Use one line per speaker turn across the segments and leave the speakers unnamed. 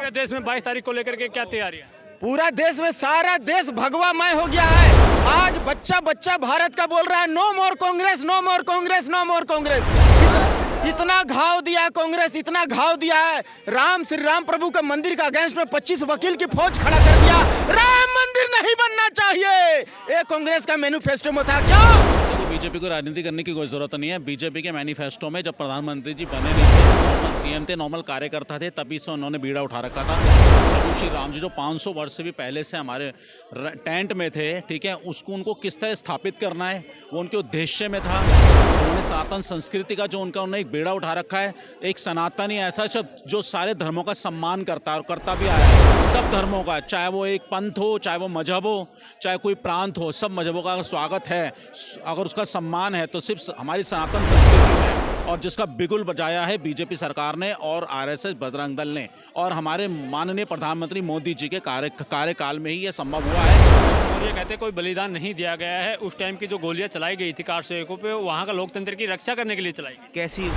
पूरे देश में 22 तारीख को लेकर के क्या तैयारी है?
पूरा देश में सारा देश भगवामय हो गया है। आज बच्चा बच्चा भारत का बोल रहा है नो मोर कांग्रेस, नो मोर कांग्रेस, नो मोर कांग्रेस। इतना घाव दिया है कांग्रेस, इतना घाव दिया है। श्री राम प्रभु के मंदिर का अगेंस्ट में 25 वकील की फौज खड़ा कर दिया। राम मंदिर नहीं बनना चाहिए, ये कांग्रेस का मैनिफेस्टो में था। क्यों?
बीजेपी को राजनीति करने की कोई जरूरत नहीं है। बीजेपी के मैनिफेस्टो में जब प्रधानमंत्री जी बने नहीं थे, नॉर्मल सीएम थे, नॉर्मल कार्यकर्ता थे, तभी से उन्होंने बीड़ा उठा रखा था। प्रभु श्री राम जी जो 500 वर्ष से भी पहले से हमारे टेंट में थे, ठीक है, उसको उनको किस तरह स्थापित करना है वो उनके उद्देश्य में था। उन्होंने सनातन संस्कृति का जो उन्होंने एक बेड़ा उठा रखा है, एक सनातनी ऐसा जो सारे धर्मों का सम्मान करता है और करता भी आया है, सब धर्मों का, चाहे वो एक पंथ हो, चाहे वो मजहब हो, चाहे कोई प्रांत हो, सब मजहबों का स्वागत है। अगर उसका सम्मान है तो सिर्फ हमारी सनातन संस्कृति में, और जिसका बिगुल बजाया है बीजेपी सरकार ने और आरएसएस बजरंग दल ने, और हमारे माननीय प्रधानमंत्री मोदी जी के कार्यकाल में ही ये संभव हुआ है।
और ये कहते हैं कोई बलिदान नहीं दिया गया है। उस टाइम की जो गोलियां चलाई गई थी कार सेवकों पे, वहाँ का लोकतंत्र की रक्षा करने के लिए चलाई गई।
कैसी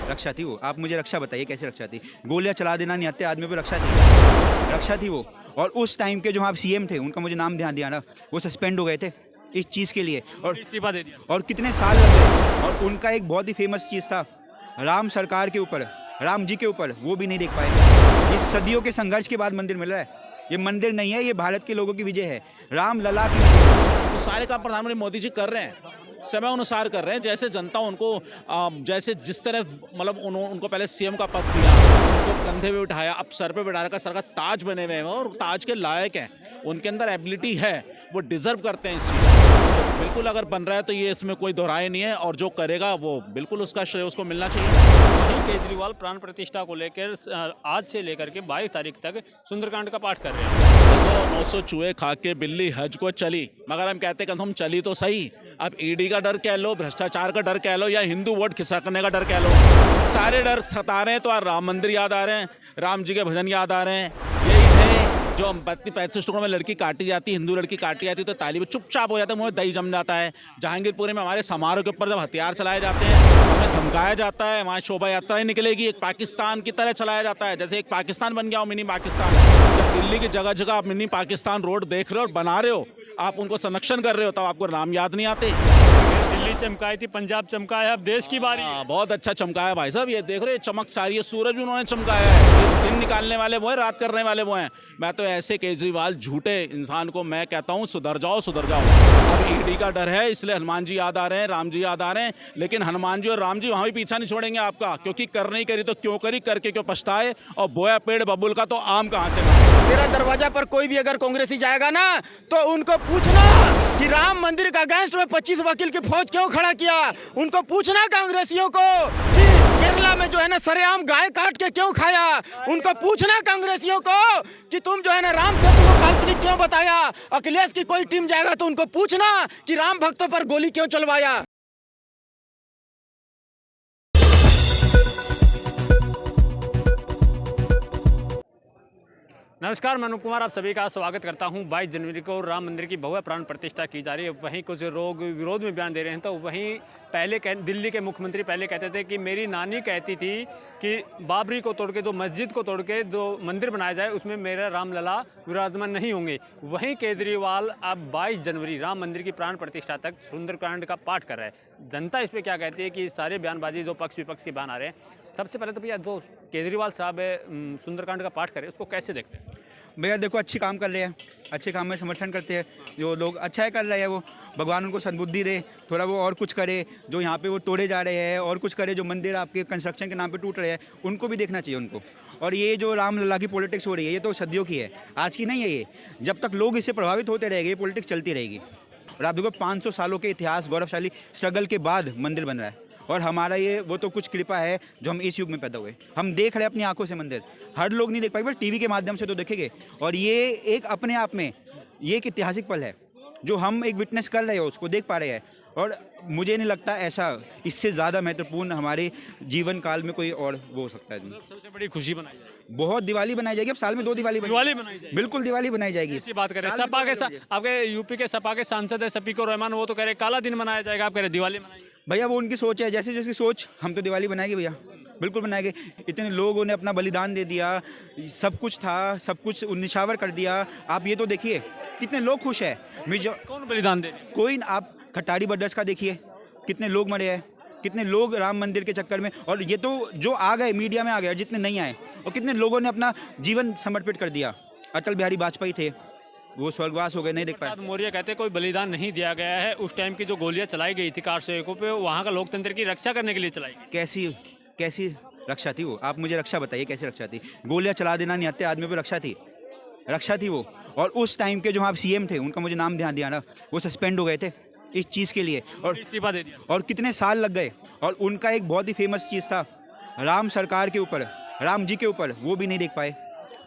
रक्षा थी वो? आप मुझे रक्षा बताइए, कैसी रक्षा थी? गोलियां चला देना निहत्थे आदमी पर रक्षा थी वो? और उस टाइम के जो आप सीएम थे, उनका मुझे नाम ध्यान दिया ना, वो सस्पेंड हो गए थे इस चीज़ के लिए, और
इस्तीफा दे दिया, और
कितने साल लग गए। और उनका एक बहुत ही फेमस चीज़ था राम सरकार के ऊपर, राम जी के ऊपर, वो भी नहीं देख पाए। इस सदियों के संघर्ष के बाद मंदिर मिल रहा है। ये मंदिर नहीं है, ये भारत के लोगों की विजय है, राम लला की विजय।
तो सारे काम प्रधानमंत्री मोदी जी कर रहे हैं, समय अनुसार कर रहे हैं। जैसे जनता उनको जैसे जिस तरह मतलब उनको पहले सीएम का पद दिया, उनको कंधे पे उठाया, अब सर पे बिठा रखा, सर का ताज बने हुए हैं और ताज के लायक हैं, उनके अंदर एबिलिटी है, वो डिजर्व करते हैं इस चीज़ को। तो बिल्कुल अगर बन रहा है तो ये इसमें कोई दोहराए नहीं है, और जो करेगा वो बिल्कुल उसका श्रेय उसको मिलना चाहिए।
केजरीवाल प्राण प्रतिष्ठा को लेकर आज से लेकर के 22 तारीख तक सुंदरकांड का पाठ कर रहे हैं।
900 चूहे खा के बिल्ली हज को चली, मगर हम कहते हैं कि हम चली तो सही। अब ईडी का डर कह लो, भ्रष्टाचार का डर कह लो, या हिंदू वोट खिसकने का डर कह लो, सारे डर सता रहे हैं। तो राम मंदिर याद आ रहे हैं, राम जी के भजन याद आ रहे हैं। यही थे जो 35 टुकड़ों में लड़की काटी जाती, हिंदू लड़की काटी जाती तो ताली में चुपचाप हो जाता है, मुँह दही जम जाता है। जहांगीरपुरी में हमारे समारोह के ऊपर जब हथियार चलाए जाते हैं, हमें धमकाया जाता है, वहाँ शोभा यात्रा ही निकलेगी, एक पाकिस्तान की तरह चलाया जाता है, जैसे एक पाकिस्तान बन गया हो, मिनी पाकिस्तान। जब दिल्ली की जगह जगह आप मिनी पाकिस्तान रोड देख रहे हो और बना रहे हो, आप उनको संरक्षण कर रहे हो, तब आपको नाम याद नहीं आते।
दिल्ली चमकाई थी, पंजाब चमकाया, अब देश की बारी है।
बहुत अच्छा चमकाया भाई साहब, ये देख रहे हो चमक सारी है, सूरज भी उन्होंने चमकाया है। ये दिन निकालने वाले वो है, रात करने वाले वो हैं। मैं तो ऐसे केजरीवाल झूठे इंसान को मैं कहता हूँ सुधर जाओ, सुधर जाओ। अब ईडी का डर है, इसलिए हनुमान जी याद आ रहे हैं, राम जी याद आ रहे हैं, लेकिन हनुमान जी और राम जी वहाँ भी पीछा नहीं छोड़ेंगे आपका, क्योंकि कर नहीं करी तो क्यों करी, करके क्यों पछताए, और बोया पेड़ बबुल का तो आम कहाँ से खाए।
तेरा दरवाजा पर कोई भी अगर कांग्रेसी जाएगा ना, तो उनको पूछना कि राम मंदिर का अगेंस्ट में 25 वकील की फौज क्यों खड़ा किया। उनको पूछना कांग्रेसियों को कि केरला में जो है ना सरेआम गाय काट के क्यों खाया। उनको पूछना कांग्रेसियों को कि तुम जो है ना राम सेतु को काल्पनिक क्यों बताया। अखिलेश की कोई टीम जाएगा तो उनको पूछना कि राम भक्तों पर गोली क्यों चलवाया।
नमस्कार, मैं अनुप कुमार आप सभी का स्वागत करता हूं। 22 जनवरी को राम मंदिर की भव्य प्राण प्रतिष्ठा की जा रही है। वहीं कुछ लोग विरोध में बयान दे रहे हैं, तो वहीं पहले दिल्ली के मुख्यमंत्री पहले कहते थे कि मेरी नानी कहती थी कि बाबरी को तोड़ के, जो मस्जिद को तोड़ के जो मंदिर बनाया जाए उसमें मेरा रामलला विराजमान नहीं होंगे। वहीं केजरीवाल अब 22 जनवरी राम मंदिर की प्राण प्रतिष्ठा तक सुंदरकांड का पाठ कर रहा है। जनता इस पर क्या कहती है कि सारे बयानबाजी जो पक्ष विपक्ष के बयान आ रहे हैं। सबसे पहले तो भैया जो केजरीवाल साहब सुंदरकांड का पाठ करें उसको कैसे देखते हैं?
भैया देखो, अच्छी काम कर रहे हैं, अच्छे काम में समर्थन करते हैं। जो लोग अच्छा है कर रहे हैं, वो भगवान उनको सद्बुद्धि दे, थोड़ा वो और कुछ करे। जो यहाँ पे वो तोड़े जा रहे हैं और कुछ करे, जो मंदिर आपके कंस्ट्रक्शन के नाम पे टूट रहे हैं, उनको भी देखना चाहिए उनको। और ये जो रामलला की पॉलिटिक्स हो रही है, ये तो सदियों की है, आज की नहीं है ये। जब तक लोग इससे प्रभावित होते रहेंगे, ये पॉलिटिक्स चलती रहेगी। और आप देखो 500 सालों के इतिहास, गौरवशाली स्ट्रगल के बाद मंदिर बन रहा है। और हमारा ये वो तो कुछ कृपा है जो हम इस युग में पैदा हुए। हम देख रहे हैं अपनी आंखों से मंदिर, हर लोग नहीं देख पाएंगे, बट टीवी के माध्यम से तो देखेंगे। और ये एक अपने आप में ये एक ऐतिहासिक पल है जो हम एक विटनेस कर रहे हो, उसको देख पा रहे हैं। और मुझे नहीं लगता ऐसा इससे ज़्यादा महत्वपूर्ण हमारे जीवन काल में कोई और वो हो सकता है।
सबसे बड़ी खुशी बनाई जाएगी,
बहुत दिवाली बनाई जाएगी। अब साल में 2 दिवाली
बनाई जाएगी।
बिल्कुल दिवाली बनाई जाएगी।
इसी बात करें सपा के आपके यूपी के सपा के सांसद है शफीकुर रहमान, वो तो कह रहे काला दिन मनाया जाएगा, आप कह रहे दिवाली मनाएंगे।
भैया वो उनकी सोच है, जैसे जिसकी सोच, हम तो दिवाली बनाएंगे भैया। बिल्कुल बनाएंगे। इतने लोगों ने अपना बलिदान दे दिया, सब कुछ था, सब कुछ निछावर कर दिया। आप ये तो देखिए कितने लोग खुश हैं।
कौन बलिदान दे?
कोई, आप खट्टाड़ी ब्रदर्स का देखिए, कितने लोग मरे हैं, कितने लोग राम मंदिर के चक्कर में। और ये तो जो आ गए मीडिया में आ गए, जितने नहीं आए, और कितने लोगों ने अपना जीवन समर्पित कर दिया। अटल बिहारी वाजपेयी थे, वो स्वर्गवास हो गए, नहीं देख पाए।
प्रसाद मौर्य कहते हैं कोई बलिदान नहीं दिया गया है। उस टाइम की जो गोलियां चलाई गई थी कार सेवकों पे, वहाँ का लोकतंत्र की रक्षा करने के लिए चलाई गई।
कैसी कैसी रक्षा थी वो? आप मुझे रक्षा बताइए, कैसी रक्षा थी? गोलियां चला देना निहत्थे आदमी पे रक्षा थी? रक्षा थी वो। और उस टाइम के जो आप सीएम थे, उनका मुझे नाम ध्यान दिया ना, वो सस्पेंड हो गए थे इस चीज़ के लिए। और
इस्तीफा दे दिया।
और कितने साल लग गए। और उनका एक बहुत ही फेमस चीज़ था राम सरकार के ऊपर, राम जी के ऊपर, वो भी नहीं देख पाए।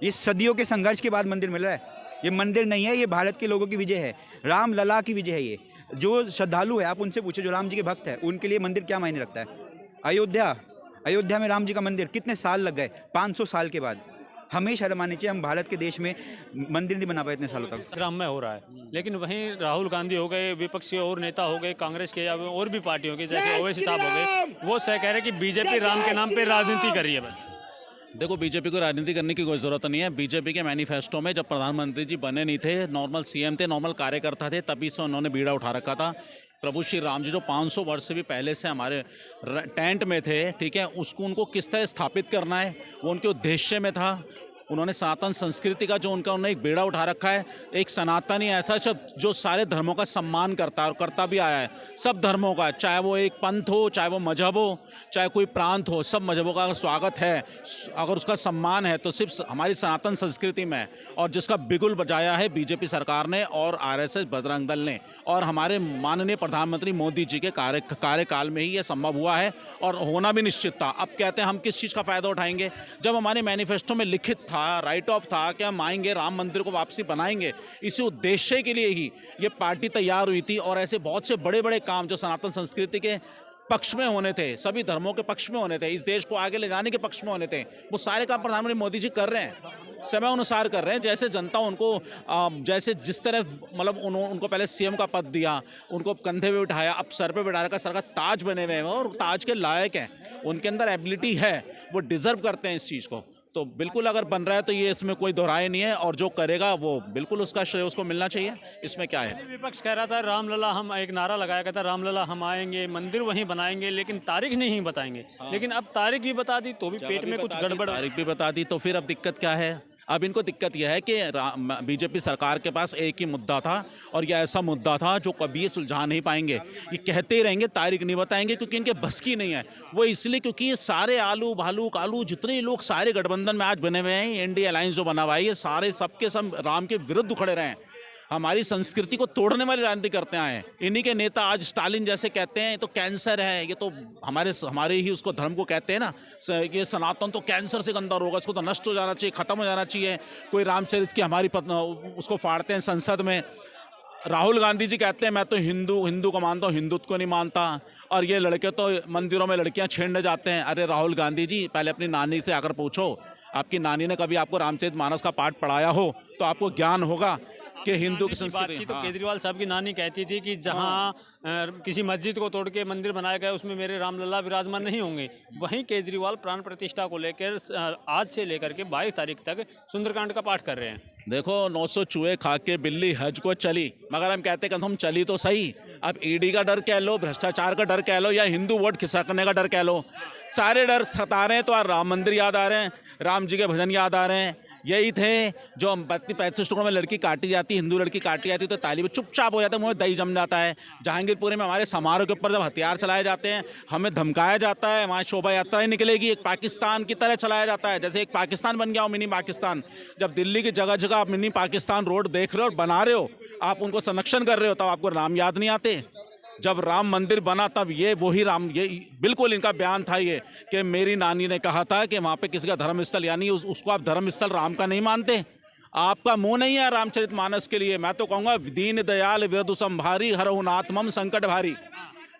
ये सदियों के संघर्ष के बाद मंदिर मिल रहा है। ये मंदिर नहीं है, ये भारत के लोगों की विजय है, राम लला की विजय है। ये जो श्रद्धालु है, आप उनसे पूछे, जो राम जी के भक्त है, उनके लिए मंदिर क्या मायने रखता है। अयोध्या में राम जी का मंदिर कितने साल लग गए, 500 साल के बाद। हमें शर्म आनी चाहिए, हम भारत के देश में मंदिर नहीं बना पाए इतने सालों तक।
राम में हो रहा है, लेकिन वहीं राहुल गांधी हो गए, विपक्षी और नेता हो गए, कांग्रेस के या और भी पार्टियों के, जैसे ओवैसी साहब हो गए, वो कह रहे हैं कि बीजेपी राम के नाम पे राजनीति कर रही है। बस
देखो, बीजेपी को राजनीति करने की कोई ज़रूरत नहीं है। बीजेपी के मैनिफेस्टो में जब प्रधानमंत्री जी बने नहीं थे, नॉर्मल सीएम थे, नॉर्मल कार्यकर्ता थे, तभी से उन्होंने बीड़ा उठा रखा था। प्रभु श्री राम जी जो 500 वर्ष से भी पहले से हमारे टेंट में थे, ठीक है, उसको उनको किस तरह स्थापित करना है, वो उनके उद्देश्य में था। उन्होंने सनातन संस्कृति का जो उनका उन्होंने एक बेड़ा उठा रखा है, एक सनातनी ऐसा जो सारे धर्मों का सम्मान करता है और करता भी आया है, सब धर्मों का, चाहे वो एक पंथ हो, चाहे वो मजहब हो, चाहे कोई प्रांत हो, सब मजहबों का स्वागत है। अगर उसका सम्मान है तो सिर्फ हमारी सनातन संस्कृति में है। और जिसका बिगुल बजाया है बीजेपी सरकार ने और आरएसएस बजरंग दल ने, और हमारे माननीय प्रधानमंत्री मोदी जी के कार्यकाल में ही ये संभव हुआ है, और होना भी निश्चित था। अब कहते हैं हम किस चीज़ का फ़ायदा उठाएंगे, जब हमारे मैनिफेस्टो में लिखित था, राइट ऑफ था कि हम आएंगे, राम मंदिर को वापसी बनाएंगे। इसी उद्देश्य के लिए ही ये पार्टी तैयार हुई थी। और ऐसे बहुत से बड़े बड़े काम जो सनातन संस्कृति के पक्ष में होने थे, सभी धर्मों के पक्ष में होने थे, इस देश को आगे ले जाने के पक्ष में होने थे, वो सारे काम प्रधानमंत्री मोदी जी कर रहे हैं, समय अनुसार कर रहे हैं। जैसे जनता उनको जैसे जिस तरह मतलब उनको पहले सीएम का पद दिया, उनको कंधे पे उठाया, अब सर पे बिठा रखा, सर का ताज बने हुए हैं और ताज के लायक हैं, उनके अंदर एबिलिटी है, वो डिजर्व करते हैं इस चीज़ को। तो बिल्कुल अगर बन रहा है तो ये इसमें कोई दोहराए नहीं है, और जो करेगा वो बिल्कुल उसका श्रेय उसको मिलना चाहिए, इसमें क्या है।
विपक्ष कह रहा था रामलला, हम एक नारा लगाया गया था, रामलला हम आएंगे, मंदिर वहीं बनाएंगे, लेकिन तारीख नहीं बताएंगे। लेकिन अब तारीख भी बता दी तो भी पेट में कुछ गड़बड़,
तारीख भी बता दी तो फिर अब दिक्कत क्या है। अब इनको दिक्कत यह है कि बीजेपी सरकार के पास एक ही मुद्दा था, और यह ऐसा मुद्दा था जो कभी ये सुलझा नहीं पाएंगे। ये कहते ही रहेंगे, तारीख नहीं बताएंगे, क्योंकि इनके बस की नहीं है। वो इसलिए क्योंकि ये सारे आलू भालू कालू जितने लोग सारे गठबंधन में आज बने हुए हैं, एनडीए अलायंस जो बना हुआ है, ये सारे सबके सब राम के विरुद्ध खड़े रहे हैं, हमारी संस्कृति को तोड़ने वाली राजनीति करते आए हैं। इन्हीं के नेता आज स्टालिन जैसे कहते हैं तो कैंसर है, ये तो हमारे ही उसको धर्म को कहते हैं ना, ये सनातन तो कैंसर से गंदा होगा, इसको तो नष्ट हो जाना चाहिए, ख़त्म हो जाना चाहिए। कोई रामचरित की हमारी उसको फाड़ते हैं संसद में। राहुल गांधी जी कहते हैं मैं तो हिंदू को मानता हूँ, हिंदुत्व को नहीं मानता। और ये लड़के तो मंदिरों में लड़कियाँ छेड़ने जाते हैं। अरे राहुल गांधी जी, पहले अपनी नानी से आकर पूछो, आपकी नानी ने कभी आपको रामचरित मानस का पाठ पढ़ाया हो तो आपको ज्ञान होगा कि हिंदू की संस्कृति।
तो केजरीवाल साहब की नानी कहती थी कि जहां किसी मस्जिद को तोड़ के मंदिर बनाया गया उसमें मेरे रामलला विराजमान नहीं होंगे। वहीं केजरीवाल प्राण प्रतिष्ठा को लेकर आज से लेकर के 22 तारीख तक सुंदरकांड का पाठ कर रहे हैं।
देखो 900 चूहे खा के बिल्ली हज को चली, मगर हम कहते हैं कि हम चली तो सही। अब ईडी का डर कह लो, भ्रष्टाचार का डर कह लो, या हिंदू वोट खिसकने का डर कह लो, सारे डर सता रहे हैं। तो राम मंदिर याद आ रहे हैं, राम जी के भजन याद आ रहे हैं। यही थे जो 35 टुकड़ों में लड़की काटी जाती, हिंदू लड़की काटी जाती तो तालिब चुपचाप हो जाता है, मुँह दही जम जाता है। जहांगीरपुरी में हमारे समारोह के ऊपर जब हथियार चलाए जाते हैं, हमें धमकाया जाता है, वहाँ शोभा यात्रा ही निकलेगी, एक पाकिस्तान की तरह चलाया जाता है, जैसे एक पाकिस्तान बन गया हो, मिनी पाकिस्तान। जब दिल्ली की जगह जगह आप मिनी पाकिस्तान रोड देख रहे हो और बना रहे हो, आप उनको संरक्षण कर रहे हो, तब आपको राम याद नहीं आते। जब राम मंदिर बना तब ये वही राम, ये बिल्कुल इनका बयान था ये कि मेरी नानी ने कहा था कि वहाँ पे किसी का धर्मस्थल, यानी उसको आप धर्मस्थल राम का नहीं मानते। आपका मुंह नहीं है रामचरित मानस के लिए। मैं तो कहूँगा दीन दयाल विरधु संभारी हरहु नाथ मम संकट भारी।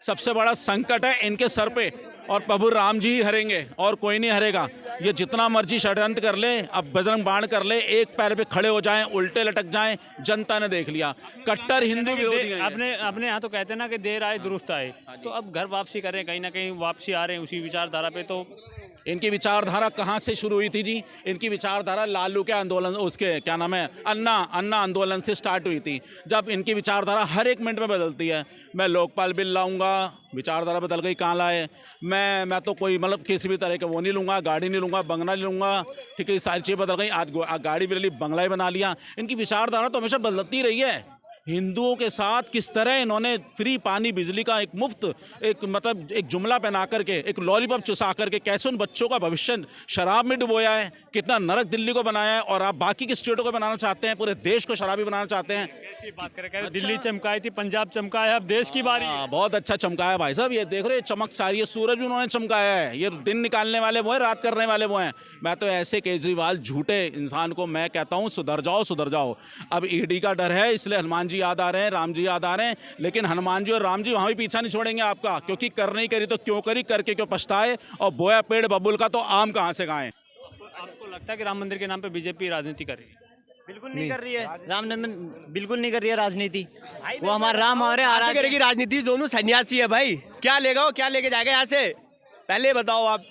सबसे बड़ा संकट है इनके सर पे, और प्रभु राम जी ही हरेंगे और कोई नहीं हरेगा। ये जितना मर्जी षड्यंत्र कर ले, अब बजरंग बाण कर ले, एक पैर पे खड़े हो जाएं, उल्टे लटक जाएं, जनता ने देख लिया। कट्टर हिंदू विरोधी हैं।
अपने यहाँ तो कहते हैं ना कि देर आए दुरुस्त आए, तो अब घर वापसी करें, कहीं ना कहीं वापसी आ रहे हैं उसी विचारधारा पे। तो
इनकी विचारधारा कहाँ से शुरू हुई थी जी? इनकी विचारधारा लालू के आंदोलन, उसके क्या नाम है, अन्ना आंदोलन से स्टार्ट हुई थी। जब इनकी विचारधारा हर एक मिनट में बदलती है, मैं लोकपाल बिल लाऊंगा, विचारधारा बदल गई, कहाँ लाए, मैं तो कोई मतलब किसी भी तरह का वो नहीं लूँगा, गाड़ी नहीं लूँगा, बंगला नहीं लूँगा, ठीक है, ये सारी चीज़ें बदल गई, आज गाड़ी भी ले ली, बंगला ही बना लिया। इनकी विचारधारा तो हमेशा बदलती रही है। हिंदुओं के साथ किस तरह इन्होंने फ्री पानी बिजली का एक मुफ्त एक मतलब एक जुमला पहना करके, एक लॉलीपॉप चुसा करके कैसे उन बच्चों का भविष्य शराब में डुबोया है, कितना नरक दिल्ली को बनाया है। और आप बाकी के स्टेटों को बनाना चाहते हैं, पूरे देश को शराबी बनाना चाहते हैं।
ऐसी बात करें, दिल्ली चमकाई थी, पंजाब चमकाया, अब देश की बारी है।
बहुत अच्छा चमकाया भाई साहब, ये देख रहे हो चमक सारी है, सूरज भी उन्होंने चमकाया है। ये दिन निकालने वाले वो है, रात करने वाले वो हैं। मैं तो ऐसे केजरीवाल झूठे इंसान को मैं कहता हूँ सुधर जाओ, सुधर जाओ। अब ईडी का डर है, इसलिए हनुमान जी याद आ रहे हैं, राम जी याद आ रहे हैं, लेकिन हनुमान जी और राम जी वहां भी पीछा नहीं छोड़ेंगे आपका, क्योंकि कर नहीं करी तो क्यों करी, करके क्यों पछताए, और बोया पेड़ बबुल का तो आम कहां से खाएं।
आपको लगता है कि राम मंदिर के नाम पे बीजेपी राजनीति कर रही है?
बिल्कुल नहीं कर रही है, बिल्कुल नहीं कर रही है राजनीति। वो हमारा राम हमारे आराध्य
करेगी राजनीति। दोनों सन्यासी है भाई, क्या लेगा वो, क्या लेके जाएगा यहाँ से, पहले बताओ आप।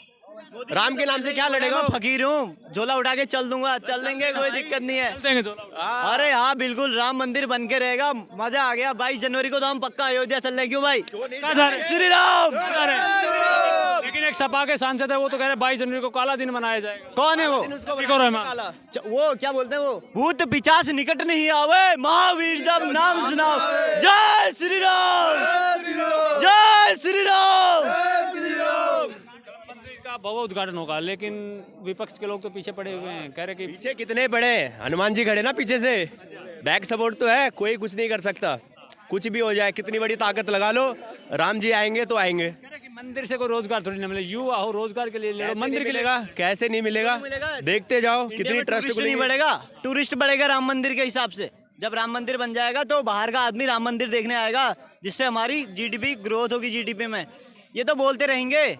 राम के नाम से क्या लड़ेगा?
फकीर हूँ, झोला उठा के चल दूंगा, चल देंगे, कोई दिक्कत नहीं है।
देंगे तो
अरे हाँ बिल्कुल, राम मंदिर बन के रहेगा, मजा आ गया। 22 जनवरी को तो हम पक्का अयोध्या चल रहे। क्यों भाई?
कहाँ जा रहे हैं?
श्री राम।
जा रहे हैं। लेकिन एक सपा के सांसद है, वो तो कह रहे 22 जनवरी को काला दिन मनाया जाएगा।
कौन है वो? वो क्या बोलते हैं, वो भूत पिचास निकट नहीं आवे, महावीर जब नाम सुनाओ। जय श्री राम, जय श्री राम।
का भव्य उद्घाटन होगा, लेकिन विपक्ष के लोग तो पीछे पड़े हुए हैं, कह रहे कि
पीछे कितने बड़े हनुमान जी खड़े ना पीछे से, बैक सपोर्ट तो है, कोई कुछ नहीं कर सकता। कुछ भी हो जाए, कितनी बड़ी ताकत लगा लो, राम जी आएंगे तो आएंगे।
कह रहे कि मंदिर से कोई रोजगार थोड़ी ना मिले, युवा हो रोजगार के लिए ले लो, मंदिर के लिए।
मिलेगा कैसे नहीं मिलेगा, देखते जाओ कितनी ट्रस्ट
नहीं बढ़ेगा, टूरिस्ट बढ़ेगा राम मंदिर के हिसाब से। जब राम मंदिर बन जाएगा तो बाहर का आदमी राम मंदिर देखने आएगा, जिससे हमारी जीडीपी ग्रोथ होगी, जीडीपी में। ये तो बोलते रहेंगे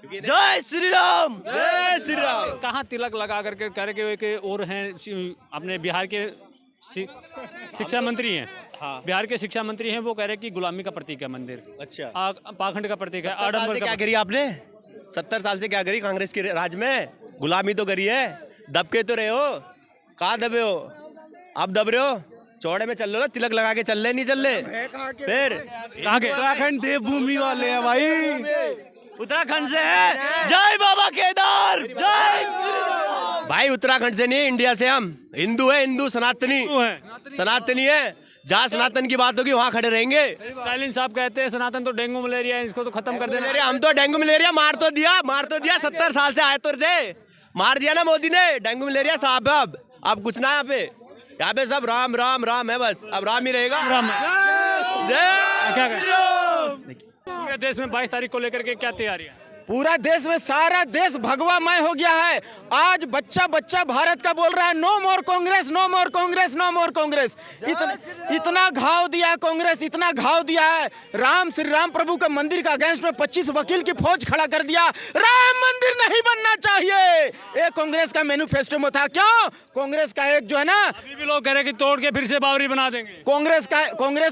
जय श्री राम, जय श्री राम।
कहाँ तिलक लगा करके कह रहे कि और हैं अपने बिहार के शिक्षा मंत्री हैं। हाँ। बिहार के शिक्षा मंत्री हैं, वो कह रहे हैं कि गुलामी का प्रतीक है मंदिर।
अच्छा,
पाखंड का प्रतीक है,
70 साल
आडंबर
से
का।
क्या करी आपने? 70 साल से क्या करी कांग्रेस के राज में? गुलामी तो करी है, दबके तो रहे हो। कहाँ दबे हो? आप दब रहे हो, चौड़े में चल लो ना, तिलक लगा के चल रहे, नहीं चल रहे फिर?
कहाँ के?
उत्तराखंड देवभूमि वाले हैं भाई, उत्तराखंड से है। जय बाबा केदार, जय श्री राम। भाई उत्तराखंड से नहीं, इंडिया से। हम हिंदू है, हिंदू सनातनी, सनातनी है। जहाँ सनातन की बात होगी वहाँ खड़े रहेंगे।
स्टालिन साहब कहते हैं सनातन तो डेंगू मलेरिया है, इसको तो खत्म कर देना।
हम तो डेंगू मलेरिया मार तो दिया 70 साल से आए तो दे, मार दिया ना मोदी ने डेंगू मलेरिया साहब। अब कुछ ना, यहाँ पे सब राम राम राम है, बस अब राम ही रहेगा।
क्या पूरे देश में 22 तारीख को लेकर के क्या तैयारियां?
पूरा देश में सारा देश भगवामय हो गया है। आज बच्चा बच्चा भारत का बोल रहा है नो मोर कांग्रेस, नो मोर कांग्रेस, नो मोर कांग्रेस। इतना घाव दिया कांग्रेस, इतना घाव दिया है। राम श्री राम प्रभु का मंदिर का अगेंस्ट में 25 वकील की फौज खड़ा कर दिया। राम मंदिर नहीं बनना चाहिए, ये कांग्रेस का मैनिफेस्टो में था। क्यों? कांग्रेस का एक जो है ना,
अभी भी लोग कह रहे हैं कि तोड़ के फिर से बावरी बना देंगे।
कांग्रेस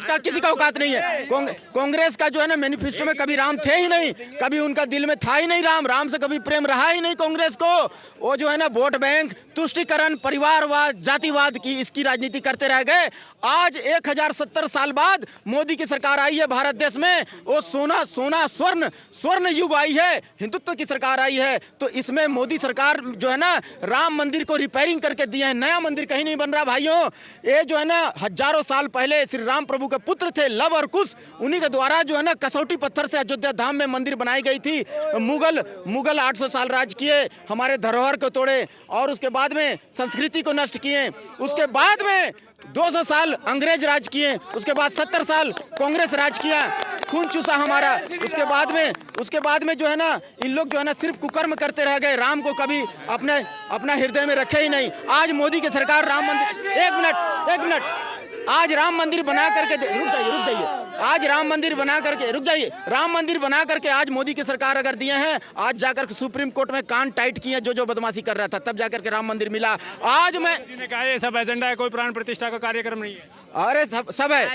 का किसी का औकात नहीं है। कांग्रेस का जो है ना मैनिफेस्टो में कभी राम थे ही नहीं, कभी उनका दिल में था ही नहीं राम से कभी प्रेम रहा ही नहीं कांग्रेस को। वो जो है ना वोट बैंक, तुष्टिकरण, परिवारवाद, जातिवाद की इसकी राजनीति करते रह गए। आज 1070 साल बाद मोदी की सरकार आई है भारत देश में। वो सोना स्वर्ण युग आई है, हिंदुत्व की सरकार आई है। तो इसमें मोदी सरकार जो है ना राम मंदिर को रिपेयरिंग करके दिए हैं। नया मंदिर कहीं नहीं बन रहा भाइयों। ये जो है ना हजारों साल पहले श्री राम प्रभु के पुत्र थे लव और कुश, उन्हीं के द्वारा जो है ना कसौटी पत्थर से अयोध्या धाम में मंदिर बनाई गई थी। मुगल 800 साल राज किए, हमारे धरोहर को तोड़े और उसके बाद में संस्कृति को नष्ट किए। उसके बाद में 200 साल अंग्रेज राज किए, उसके बाद 70 साल कांग्रेस राज किया, खून चूसा हमारा। उसके बाद में जो है ना इन लोग जो है ना सिर्फ कुकर्म करते रह गए, राम को कभी अपना हृदय में रखे ही नहीं। आज मोदी की सरकार राम मंदिर, एक मिनट, आज राम मंदिर बना करके रुक जाइए। आज राम मंदिर बना करके आज मोदी की सरकार अगर दिए हैं, आज जाकर सुप्रीम कोर्ट में कान टाइट किए जो बदमाशी कर रहा था, तब जाकर के राम मंदिर मिला। आज मैं
कहा ये सब एजेंडा है, कोई प्राण प्रतिष्ठा का कार्यक्रम नहीं है।
अरे सब है।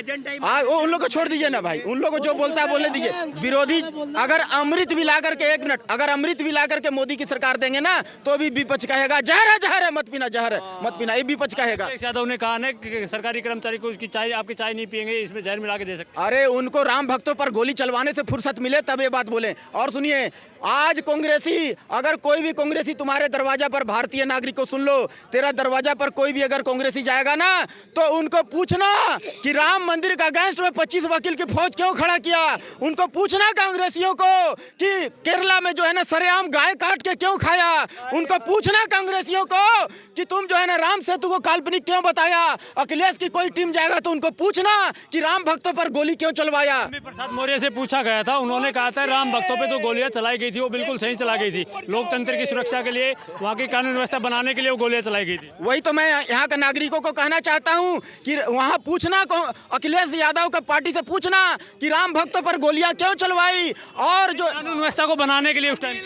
वो उन लोग को छोड़ दीजिए ना भाई, उन लोग को जो बोलता है बोलने दीजिए। विरोधी अगर अमृत भी ला करके, एक मिनट, अगर अमृत भी ला करके मोदी की सरकार देंगे ना तो भी विपक्ष कहेगा जहर है मत पीना, जहर है मत पीना, ये विपक्ष कहेगा।
अखिलेश यादव ने कहा ना कि सरकारी कर्मचारी को उसकी चाय, आपकी चाय नहीं पियेंगे, इसमें जहर मिला के दे सकते।
अरे उनको राम भक्तों पर गोली चलवाने से फुर्सत मिले तब ये बात बोले। और सुनिए, आज कांग्रेसी, अगर कोई भी कांग्रेसी तुम्हारे दरवाजा पर, भारतीय नागरिक को सुन लो, तेरा दरवाजा पर कोई भी अगर कांग्रेसी जाएगा ना तो उनको पूछना कि राम मंदिर का अगेंस्ट में 25 वकील की फौज क्यों खड़ा किया। उनको पूछना कांग्रेसियों को कि केरला में जो है ना सरेआम गाय काट के क्यों खाया। उनको पूछना कांग्रेसियों को कि तुम जो है ना राम सेतु को काल्पनिक क्यों बताया। अखिलेश की कोई टीम जाएगा तो उनको पूछना कि राम भक्तों पर गोली क्यों चलवाया।
प्रसाद मौर्य से पूछा गया था, उन्होंने कहा था राम भक्तों पे जो गोलियां चलाई गई थी वो बिल्कुल सही चलाई गई थी, लोकतंत्र की सुरक्षा के लिए, वहाँ की कानून व्यवस्था बनाने के लिए वो गोलियां चलाई गई थी।
वही तो मैं यहाँ के नागरिकों को कहना चाहता हूँ कि वहाँ पूछना, अखिलेश यादव का पार्टी से पूछना कि राम भक्तों पर गोलियां क्यों चलवाई। और जो
कानून व्यवस्था को बनाने के लिए उस टाइम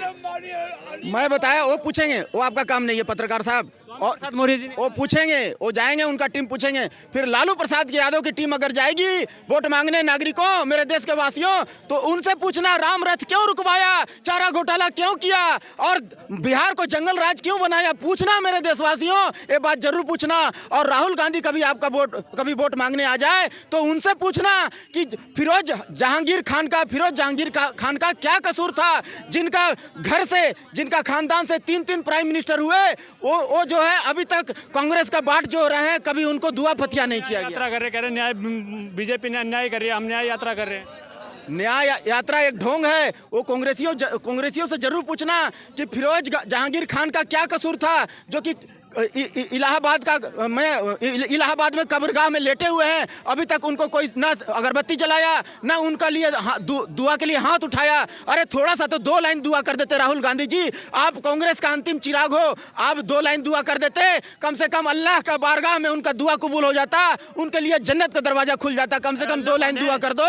मैं बताया, वो पूछेंगे, वो आपका काम नहीं है पत्रकार साहब। और
प्रसाद मौर्य जी ने
वो पूछेंगे, वो जाएंगे, उनका टीम पूछेंगे। फिर लालू प्रसाद यादव की टीम अगर जाएगी वोट मांगने नागरिकों, मेरे देश के वासियों, तो उनसे पूछना राम रथ क्यों रुकवाया, चारा घोटाला क्यों किया और बिहार को जंगल राज क्यों बनाया। पूछना मेरे देशवासियों, ये बात जरूर पूछना। और राहुल गांधी कभी आपका कभी वोट मांगने आ जाए तो उनसे पूछना कि फिरोज जहांगीर खान का क्या कसूर था, जिनका घर से, जिनका खानदान से 3 प्राइम मिनिस्टर हुए, वो जो है अभी तक कांग्रेस का बाट जो रहे हैं, कभी उनको दुआ फतिया नहीं किया गया।
यात्रा कर रहे, कह रहे न्याय, बीजेपी ने अन्याय कर रही है, हम न्याय यात्रा कर रहे हैं।
न्याय यात्रा एक ढोंग है। वो कांग्रेसियों से जरूर पूछना कि फिरोज जहांगीर खान का क्या कसूर था, जो कि इलाहाबाद में कब्रगाह में लेटे हुए हैं, अभी तक उनको कोई ना अगरबत्ती जलाया, ना उनका लिए दुआ के लिए हाथ उठाया। अरे थोड़ा सा तो 2 लाइन दुआ कर देते राहुल गांधी जी, आप कांग्रेस का अंतिम चिराग हो, आप 2 लाइन दुआ कर देते, कम से कम अल्लाह का बारगाह में उनका दुआ कबूल हो जाता, उनके लिए जन्नत का दरवाजा खुल जाता। कम से कम 2 लाइन दुआ कर दो।